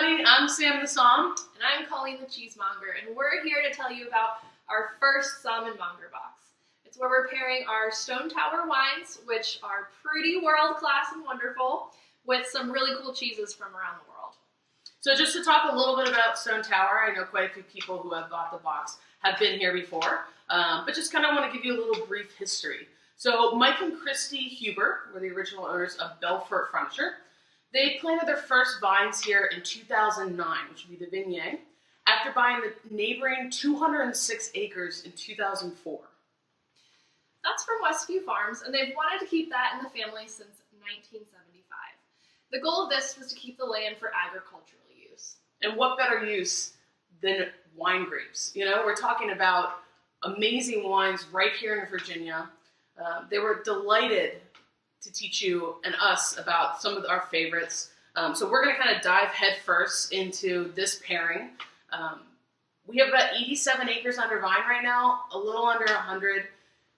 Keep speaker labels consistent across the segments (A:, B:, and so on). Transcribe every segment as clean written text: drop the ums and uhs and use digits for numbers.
A: everybody, I'm Sam the Somm.
B: And I'm Colleen the Cheesemonger, and we're here to tell you about our first Somm and Monger Box. It's where we're pairing our Stone Tower wines, which are pretty world-class and wonderful, with some really cool cheeses from around the world.
A: So just to talk a little bit about Stone Tower, I know quite a few people who have bought the box have been here before, but just kind of want to give you a little brief history. So Mike and Christy Huber were the original owners of Belfort Furniture. They planted their first vines here in 2009, which would be the Viognier, after buying the neighboring 206 acres in 2004.
B: That's from Westview Farms, and they've wanted to keep that in the family since 1975. The goal of this was to keep the land for agricultural use.
A: And what better use than wine grapes? You know, we're talking about amazing wines right here in Virginia. They were delighted to teach you and us about some of our favorites. So we're going to kind of dive headfirst into this pairing. We have about 87 acres under vine right now, a little under 100.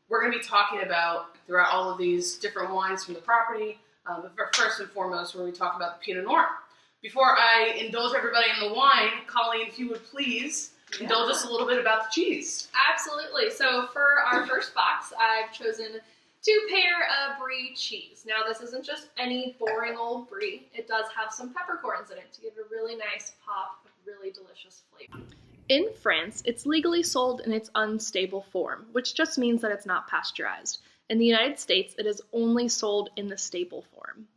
A: We're going to be talking about throughout all of these different wines from the property. But first and foremost, we're going to talk about the Pinot Noir. Before I indulge everybody in the wine, Colleen, if you would please indulge us a little bit about the cheese.
B: Absolutely. So for our first box, I've chosen 2 pair of brie cheese. Now this isn't just any boring old brie. It does have some peppercorns in it to give a really nice pop of really delicious flavor. In France, it's legally sold in its unstable form, which just means that it's not pasteurized. In the United States, it is only sold in the stable form.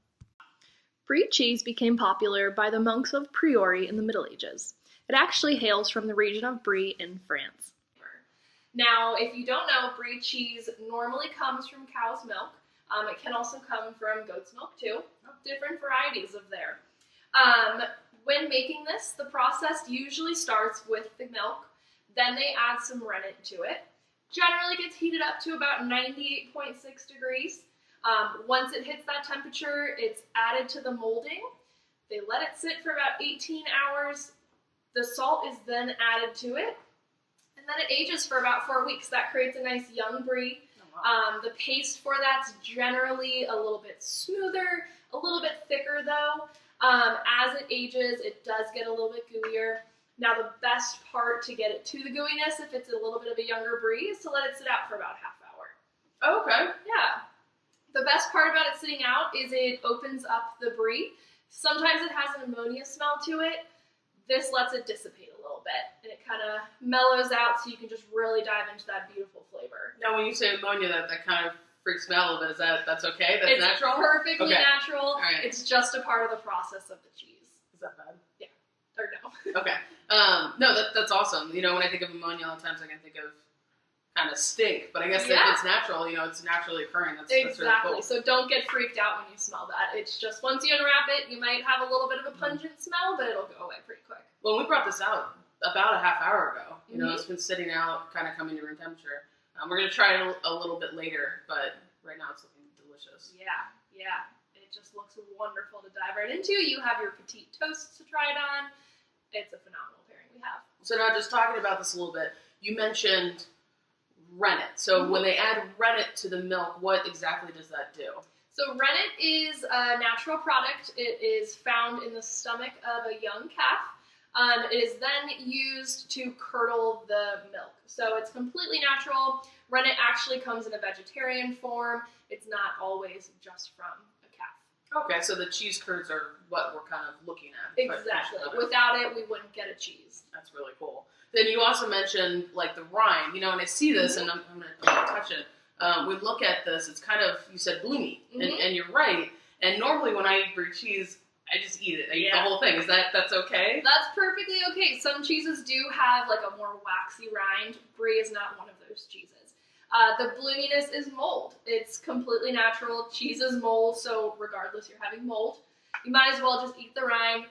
B: Brie cheese became popular by the monks of Priory in the Middle Ages. It actually hails from the region of Brie in France. Now, if you don't know, brie cheese normally comes from cow's milk. It can also come from goat's milk too. Different varieties of there. When making this, the process usually starts with the milk. Then they add some rennet to it. Generally gets heated up to about 98.6 degrees. Once it hits that temperature, it's added to the molding. They let it sit for about 18 hours. The salt is then added to it. And then it ages for about 4 weeks. That creates a nice young brie. Oh, wow. The paste for that's generally a little bit smoother, a little bit thicker though. As it ages, it does get a little bit gooier. Now the best part to get it to the gooiness, if it's a little bit of a younger brie, is to let it sit out for about a half hour.
A: Oh, okay.
B: Yeah. The best part about it sitting out is it opens up the brie. Sometimes it has an ammonia smell to it. This lets it dissipate a little bit, and it kind of mellows out so you can just really dive into that beautiful flavor.
A: Now, when you say ammonia, that kind of freaks me out a little bit. That's okay? That's natural?
B: It's perfectly natural.
A: All right.
B: It's just a part of the process of the cheese.
A: Is that bad?
B: Yeah. Or no.
A: Okay. No, that's awesome. You know, when I think of ammonia, a lot of times I can think of kind of stink, but I guess if it's natural, you know, it's naturally occurring. That's really cool.
B: So don't get freaked out when you smell that. It's just once you unwrap it, you might have a little bit of a pungent smell, but it'll go away pretty quick.
A: Well, we brought this out about a half hour ago. You know, it's been sitting out, kind of coming to room temperature. We're going to try it a little bit later, but right now it's looking delicious.
B: Yeah. It just looks wonderful to dive right into. You have your petite toasts to try it on. It's a phenomenal pairing we have. So
A: now just talking about this a little bit, you mentioned rennet. So when they add rennet to the milk, what exactly does that do?
B: So rennet is a natural product. It is found in the stomach of a young calf. It is then used to curdle the milk. So it's completely natural. Rennet actually comes in a vegetarian form. It's not always just from a calf.
A: Okay, so the cheese curds are what we're kind of looking at.
B: Exactly. Without it, we wouldn't get a cheese.
A: That's really cool. Then you also mentioned like the rind, you know, and I see this and I'm going to touch it. We look at this, it's kind of, you said bloomy, and you're right. And normally when I eat brie cheese, I just eat it. I eat the whole thing. That's okay?
B: That's perfectly okay. Some cheeses do have like a more waxy rind. Brie is not one of those cheeses. The bloominess is mold. It's completely natural. Cheese is mold, so regardless you're having mold, you might as well just eat the rind.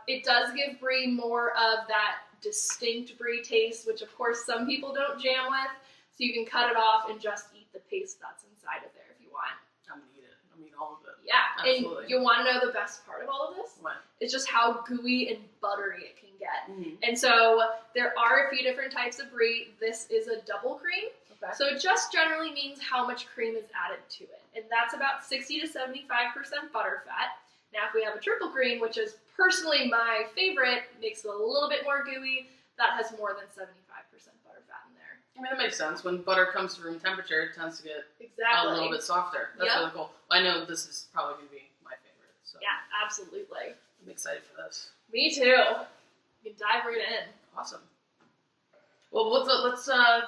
B: It does give brie more of that distinct brie taste, which of course some people don't jam with, so you can cut it off and just eat the paste that's inside of there if you want.
A: I'm gonna eat it. I'm gonna eat all of it.
B: Yeah,
A: absolutely.
B: And you want to know the best part of all of this?
A: What?
B: It's just how gooey and buttery it can get. And so there are a few different types of brie. This is a double cream. Okay. So it just generally means how much cream is added to it. And that's about 60 to 75% butter fat. Now, if we have a triple green, which is personally my favorite, makes it a little bit more gooey, that has more than 75% butter fat in there.
A: I mean, that makes sense. When butter comes to room temperature, it tends to get
B: Exactly.
A: a little bit softer. That's really cool. I know this is probably going to be my favorite. So
B: Yeah, absolutely.
A: I'm excited for this.
B: Me too. You can dive right in.
A: Awesome. Well, let's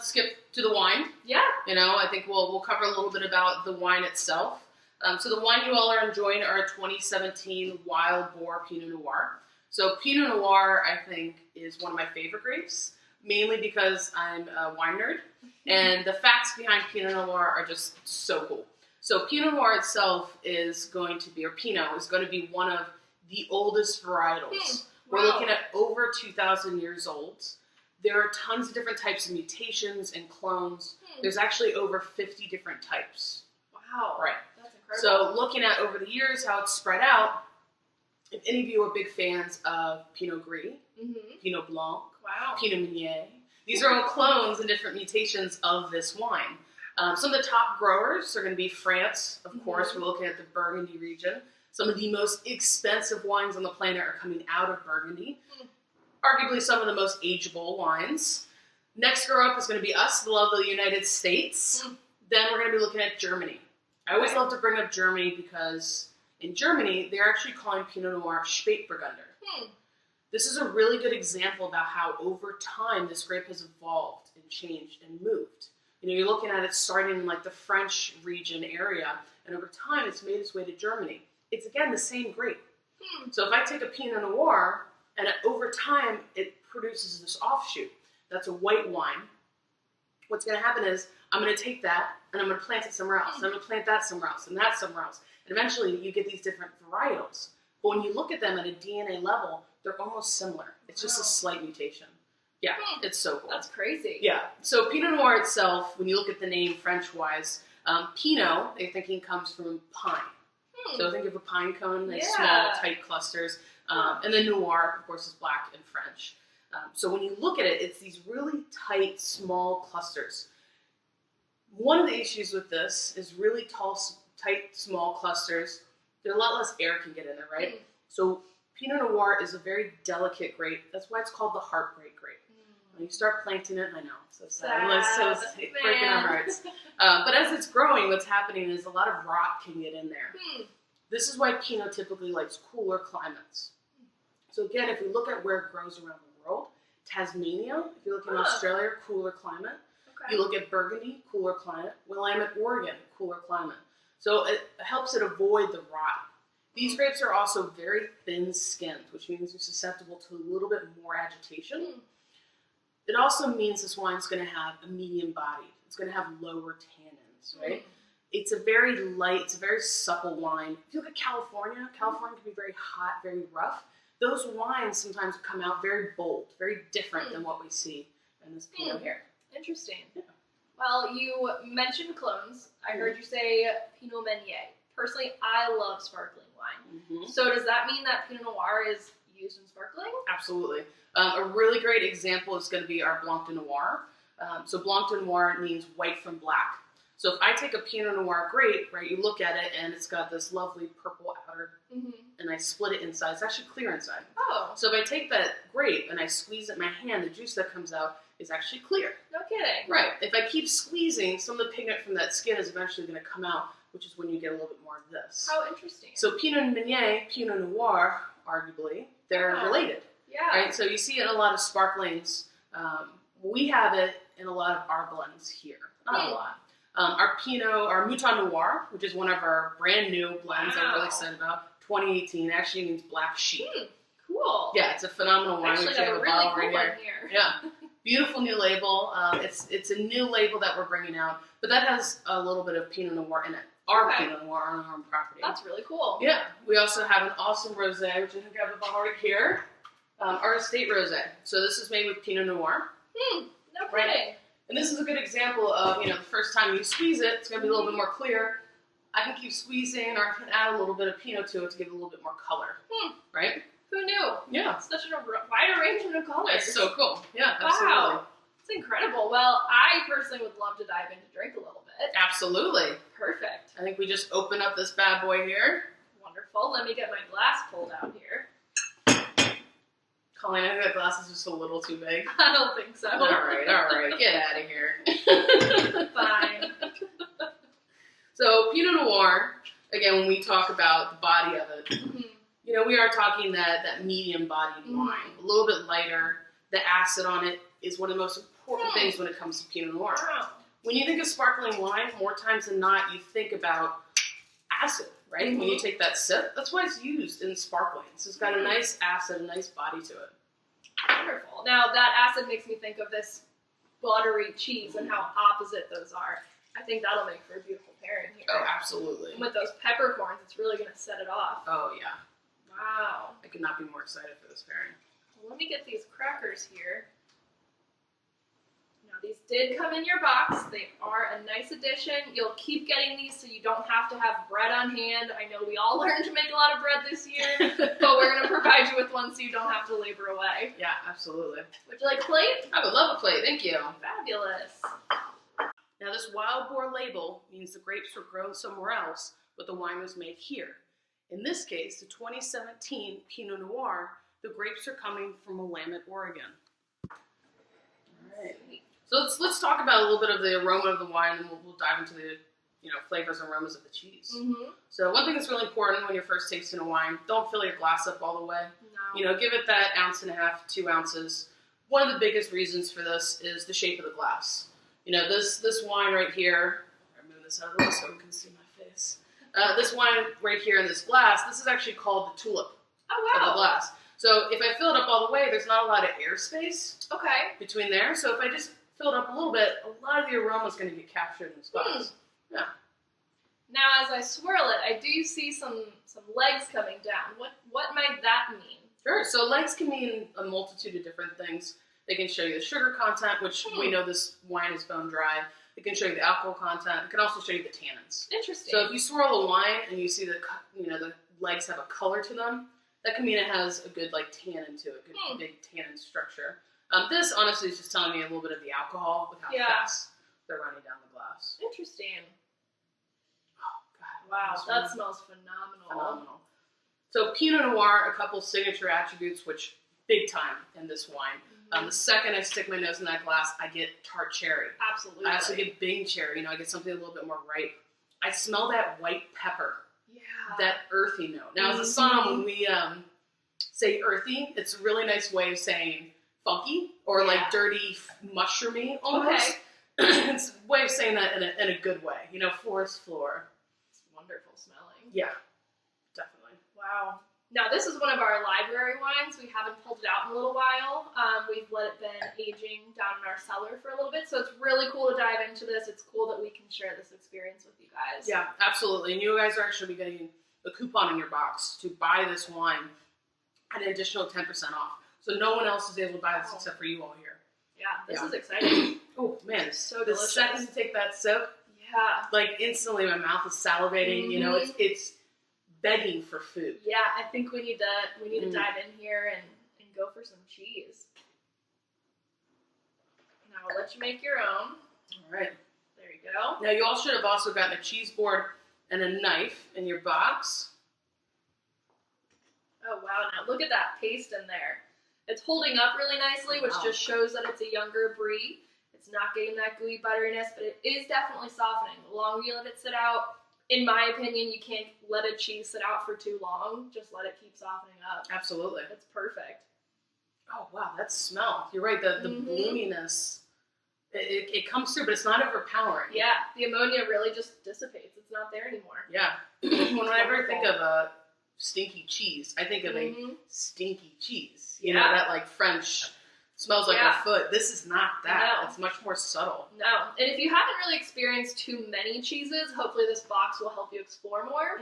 A: skip to the wine.
B: Yeah.
A: I think we'll cover a little bit about the wine itself. So the wine you all are enjoying are a 2017 Wild Boar Pinot Noir. So Pinot Noir, I think, is one of my favorite grapes, mainly because I'm a wine nerd, and the facts behind Pinot Noir are just so cool. So Pinot Noir itself is going to be, or Pinot is going to be one of the oldest varietals. We're looking at over 2,000 years old. There are tons of different types of mutations and clones. There's actually over 50 different types.
B: Wow.
A: Right.
B: That's incredible.
A: So looking at over the years how it's spread out, if any of you are big fans of Pinot Gris, Pinot Blanc, Pinot Meunier, these are all clones and different mutations of this wine. Some of the top growers are going to be France, of course. We're looking at the Burgundy region. Some of the most expensive wines on the planet are coming out of Burgundy. Arguably some of the most ageable wines. Next grow up is going to be us, the love of the United States. Then we're going to be looking at Germany. I always love to bring up Germany because in Germany, they're actually calling Pinot Noir Spätburgunder. This is a really good example about how over time this grape has evolved and changed and moved. You're looking at it starting in like the French region area, and over time it's made its way to Germany. It's again the same grape. So if I take a Pinot Noir and over time it produces this offshoot, that's a white wine, what's going to happen is I'm going to take that and I'm going to plant it somewhere else. And I'm going to plant that somewhere else and that somewhere else. And eventually you get these different varietals. But when you look at them at a DNA level, they're almost similar. It's just a slight mutation. Yeah, it's so cool.
B: That's crazy.
A: Yeah. So Pinot Noir itself, when you look at the name French-wise, Pinot, they're thinking comes from pine. So think of a pine cone, nice small, tight clusters. And then Noir, of course, is black in French. So when you look at it, it's these really tight, small clusters. One of the issues with this is really tall, tight, small clusters. There's a lot less air can get in there, right? So Pinot Noir is a very delicate grape. That's why it's called the heartbreak grape. When you start planting it, I know, so sad. It's breaking our hearts. But as it's growing, what's happening is a lot of rot can get in there. This is why Pinot typically likes cooler climates. So again, if we look at where it grows around the world, Tasmania, if you look in Australia, cooler climate. You look at Burgundy, cooler climate. Willamette, Oregon, cooler climate. So it helps it avoid the rot. These grapes are also very thin-skinned, which means they're susceptible to a little bit more agitation. It also means this wine's going to have a medium body. It's going to have lower tannins, right? It's a very light, it's a very supple wine. If you look at California, California can be very hot, very rough. Those wines sometimes come out very bold, very different than what we see in this Pinot here.
B: Interesting. Yeah. Well, you mentioned clones. I heard you say Pinot Meunier. Personally, I love sparkling wine. So does that mean that Pinot Noir is used in sparkling?
A: Absolutely. A really great example is going to be our Blanc de Noir. So Blanc de Noir means white from black. So if I take a Pinot Noir grape, right, you look at it and it's got this lovely purple outer, and I split it inside. It's actually clear inside. So if I take that grape and I squeeze it in my hand, the juice that comes out is actually clear.
B: No kidding.
A: Right. If I keep squeezing, some of the pigment from that skin is eventually going to come out, which is when you get a little bit more of this.
B: How interesting.
A: So Pinot Meunier, Pinot Noir, arguably, they're related.
B: Yeah.
A: Right. So you see it in a lot of sparklings. We have it in a lot of our blends here. Not a lot. Our Pinot, our Mouton Noir, which is one of our brand new blends I'm really excited about, 2018, actually means black sheep.
B: Cool.
A: Yeah, it's a phenomenal wine.
B: Actually,
A: We have a
B: really
A: bottle
B: cool
A: right here. Yeah. Beautiful new label. It's a new label that we're bringing out, but that has a little bit of Pinot Noir in it. Our Pinot Noir on our own property.
B: That's really cool.
A: Yeah. We also have an awesome rosé, which I think I have a bottle right here. Our estate rosé. So this is made with Pinot Noir.
B: No kidding.
A: And this is a good example of, the first time you squeeze it, it's going to be a little bit more clear. I can keep squeezing, or I can add a little bit of Pinot to it to give it a little bit more color. Right?
B: Who knew?
A: Yeah.
B: Such a wide arrangement of colors.
A: That's so cool. Yeah, absolutely.
B: Wow. It's incredible. Well, I personally would love to dive into drink a little bit.
A: Absolutely.
B: Perfect.
A: I think we just open up this bad boy here.
B: Wonderful. Wonderful. Let me get my glass pulled out here.
A: Colleen, I think that glass is just a little too big.
B: I don't think so.
A: All right, get out of here.
B: Fine.
A: So Pinot Noir, again, when we talk about the body of it, you know, we are talking that medium-bodied wine, a little bit lighter. The acid on it is one of the most important things when it comes to Pinot Noir.
B: Wow.
A: When you think of sparkling wine, more times than not, you think about acid, right? When you take that sip, that's why it's used in sparkling. So it's got a nice acid, a nice body to it.
B: Wonderful. Now, that acid makes me think of this buttery cheese and how opposite those are. I think that'll make for a beautiful pairing here.
A: Oh, absolutely.
B: And with those peppercorns, it's really going to set it off.
A: Oh, yeah.
B: Wow.
A: I could not be more excited for this pairing.
B: Well, let me get these crackers here. Now, these did come in your box. They are a nice addition. You'll keep getting these so you don't have to have bread on hand. I know we all learned to make a lot of bread this year, but we're going to provide you with one so you don't have to labor away.
A: Yeah, absolutely.
B: Would you like a plate?
A: I would love a plate. Thank you.
B: Fabulous.
A: Now, this Wild Boar label means the grapes were grown somewhere else, but the wine was made here. In this case, the 2017 Pinot Noir, the grapes are coming from Willamette, Oregon. All right. So let's talk about a little bit of the aroma of the wine, and we'll dive into the flavors and aromas of the cheese. So one thing that's really important when you're first tasting a wine, don't fill your glass up all the way.
B: No.
A: Give it that 1.5 ounces, 2 ounces. One of the biggest reasons for this is the shape of the glass. This wine right here, I'll move this out of the way so you can see my face. This wine right here in this glass, this is actually called the tulip of the glass. So if I fill it up all the way, there's not a lot of air space between there. So if I just fill it up a little bit, a lot of the aroma is going to get captured in this glass. Yeah.
B: Now, as I swirl it, I do see some legs coming down. What might that mean?
A: Sure. So legs can mean a multitude of different things. They can show you the sugar content, which we know this wine is bone dry. It can show you the alcohol content. It can also show you the tannins.
B: Interesting.
A: So if you swirl the wine and you see the legs have a color to them, that can mean it has a good tannin to it, good big tannin structure. This honestly is just telling me a little bit of the alcohol with how fast they're running down the glass.
B: Interesting.
A: Oh God!
B: Wow, that smells phenomenal.
A: So Pinot Noir, a couple signature attributes, which big time in this wine. The second I stick my nose in that glass, I get tart cherry.
B: Absolutely.
A: I also get Bing cherry. I get something a little bit more ripe. I smell that white pepper. Yeah. That earthy note. Now, as a Somm, when we say earthy, it's a really nice way of saying funky or dirty, mushroomy almost. Okay. It's a way of saying that in a good way. Forest floor.
B: It's wonderful smelling.
A: Yeah, definitely.
B: Wow. Now, this is one of our library wines. We haven't pulled it out in a little while. We've let it been aging down in our cellar for a little bit, so it's really cool to dive into this. It's cool that we can share this experience with you guys.
A: Yeah, absolutely. And you guys are actually getting a coupon in your box to buy this wine at an additional 10% off. So no one else is able to buy this except for you all here.
B: Yeah, this is exciting.
A: Oh, man.
B: It's so delicious.
A: The second to take that sip, instantly my mouth is salivating. It's begging for food.
B: Yeah, I think we need to dive in here and go for some cheese. Now I'll let you make your own.
A: All right.
B: There you go.
A: Now you all should have also gotten a cheese board and a knife in your box.
B: Oh wow, now look at that paste in there. It's holding up really nicely, which just shows that it's a younger brie. It's not getting that gooey butteriness, but it is definitely softening. The longer you let it sit out, in my opinion, you can't let a cheese sit out for too long. Just let it keep softening up.
A: Absolutely.
B: It's perfect.
A: Oh, wow, that smell. You're right, the bloominess, it comes through, but it's not overpowering.
B: Yeah, the ammonia really just dissipates. It's not there anymore.
A: Yeah. Whenever I think of a stinky cheese, I think of a stinky cheese. That French smells like a foot. This is not that. No. It's much more subtle.
B: No. And if you haven't really experienced too many cheeses, hopefully this box will help you explore more.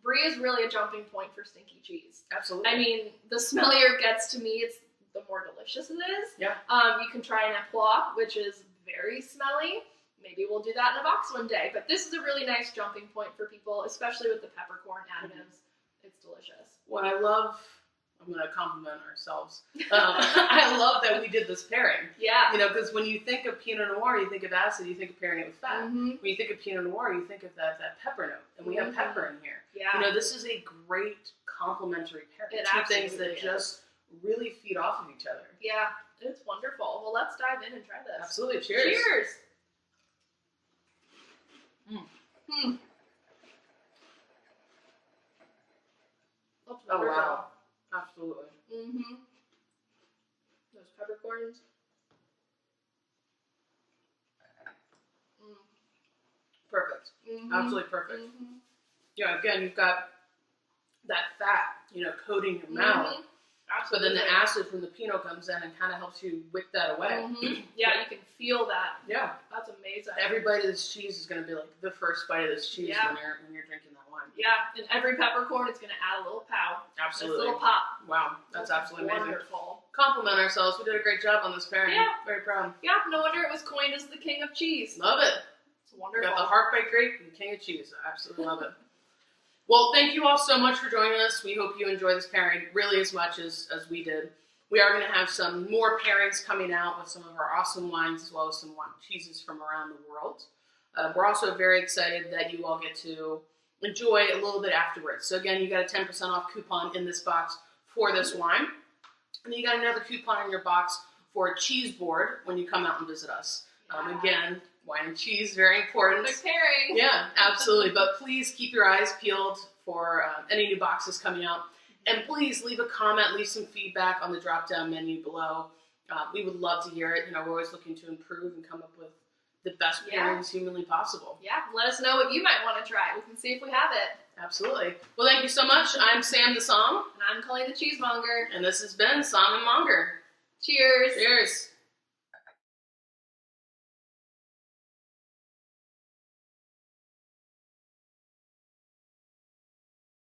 B: Brie is really a jumping point for stinky cheese.
A: Absolutely.
B: I mean, the smellier it gets to me, the more delicious it is.
A: Yeah.
B: You can try an eploie, which is very smelly. Maybe we'll do that in a box one day. But this is a really nice jumping point for people, especially with the peppercorn additives. It's delicious.
A: What I love I'm going to compliment ourselves. I love that we did this pairing.
B: Yeah.
A: You know, because when you think of Pinot Noir, you think of acid, you think of pairing it with fat.
B: Mm-hmm.
A: When you think of Pinot Noir, you think of that pepper note. And we have pepper in here.
B: Yeah.
A: You know, this is a great complementary pairing.
B: It
A: Two things that
B: absolutely
A: just really feed off of each other.
B: Yeah, it's wonderful. Well, let's dive in and try this.
A: Absolutely. Cheers.
B: Cheers. That's
A: Oh,
B: wonderful.
A: wow. Absolutely.
B: Mm-hmm. Those peppercorns.
A: Perfect.
B: Mm-hmm.
A: Absolutely perfect.
B: Mm-hmm.
A: Yeah, again, you've got that fat, you know, coating your mouth.
B: Mm-hmm.
A: But then
B: Absolutely.
A: the acid from the Pinot comes in and kind of helps you wick that away.
B: Mm-hmm. Yeah, you can feel that.
A: Yeah.
B: That's amazing.
A: Every bite of this cheese is going to be like the first bite of this cheese
B: Yeah.
A: when you're drinking that wine.
B: Yeah, and every peppercorn is going to add a little pow.
A: Absolutely.
B: This little pop.
A: Wow, that's absolutely amazing.
B: Wonderful.
A: Compliment ourselves. We did a great job on this pairing.
B: Yeah.
A: Very proud.
B: Yeah, no wonder it was coined as the king of cheese.
A: Love it.
B: It's
A: We
B: wonderful.
A: got the heartbite grape and king of cheese. I absolutely love it. Well, thank you all so much for joining us. We hope you enjoy this pairing really as much as we did. We are going to have some more pairings coming out with some of our awesome wines as well as some cheeses from around the world. We're also very excited that you all get to enjoy a little bit afterwards. So again, you got a 10% off coupon in this box for this wine. And you got another coupon in your box for a cheese board when you come out and visit us. Again, wine and cheese, very important.
B: Perfect pairing.
A: Yeah, absolutely. But please keep your eyes peeled for any new boxes coming out. And please leave a comment, leave some feedback on the drop-down menu below. We would love to hear it. You know, we're always looking to improve and come up with the best pairings humanly possible.
B: Yeah, let us know what you might want to try. We can see if we have it.
A: Absolutely. Well, thank you so much. I'm Sam the Somm.
B: And I'm Colleen the Cheesemonger.
A: And this has been Somm and Monger.
B: Cheers.
A: Cheers.